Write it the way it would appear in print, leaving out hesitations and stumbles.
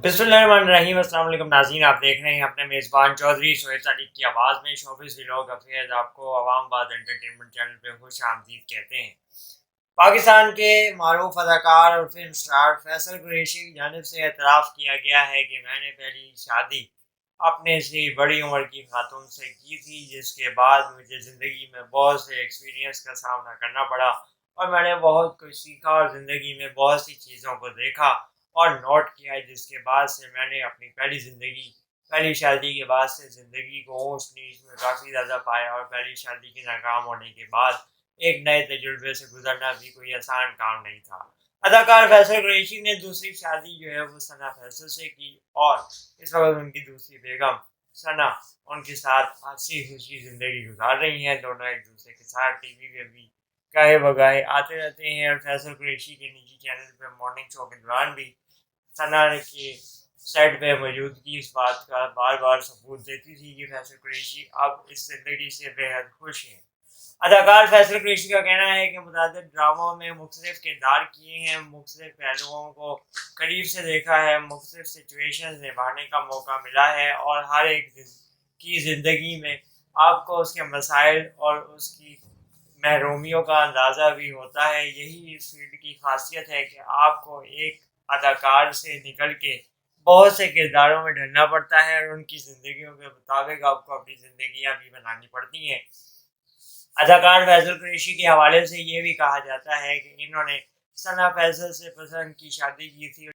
बिस्मिल्लाहिर्रहमानिर्रहीम। अस्सलाम वालेकुम नाज़रीन, आप देख रहे हैं अपने मेज़बान चौधरी सोहेल सादिक की आवाज़ में शोबिज़ व्लॉग अफेयर्स। आपको अवामबाद एंटरटेनमेंट चैनल पे खुश आमदीद कहते हैं। पाकिस्तान के मारूफ अदाकार और फिल्म स्टार फैसल कुरैशी की जानिब से एतराफ़ किया गया है कि मैंने पहली शादी अपने से बड़ी उम्र की खातून से की थी, जिसके बाद मुझे ज़िंदगी में बहुत से एक्सपीरियंस का सामना करना पड़ा और मैंने बहुत कुछ सीखा और ज़िंदगी में बहुत सी चीज़ों को देखा और नोट किया है, जिसके बाद से मैंने अपनी पहली शादी के बाद से ज़िंदगी को ऊंच नीच में काफ़ी ज़्यादा पाया और पहली शादी के नाकाम होने के बाद एक नए तजुर्बे से गुजरना भी कोई आसान काम नहीं था। अदाकार फैसल कुरैशी ने दूसरी शादी जो है वो सना फैसल से की और इस वक्त उनकी दूसरी बेगम सना उनके साथ हंसी खुशी ज़िंदगी गुजार रही हैं। दोनों एक दूसरे के साथ टीवी पे भी गाहे बगाहे आते रहते हैं और फैसल कुरैशी के निजी चैनल पर मॉर्निंग शो के दौरान भी सना की सेट पे मौजूदगी इस बात का बार बार सबूत देती थी कि फैसल कुरैशी अब इस जिंदगी से बेहद खुश हैं। अदाकार फैसल कुरैशी का कहना है कि मुतादिद ड्रामों में मुख्तलिफ किरदार किए हैं, मुख्तलिफ पहलुओं को करीब से देखा है, मुख्तलिफ सिचुएशन निभाने का मौका मिला है और हर एक की ज़िंदगी में आपको उसके मसाइल और उसकी महरूमियों का अंदाज़ा भी होता है। यही इस फील्ड की खासियत है कि आपको एक अदाकार से निकल के बहुत से किरदारों में ढलना पड़ता है और उनकी ज़िंदगियों के मुताबिक आपको अपनी ज़िंदगियाँ भी बनानी पड़ती हैं। अदाकार फैसल कुरैशी के हवाले से ये भी कहा जाता है कि इन्होंने सना फैसल से पसंद की शादी की थी।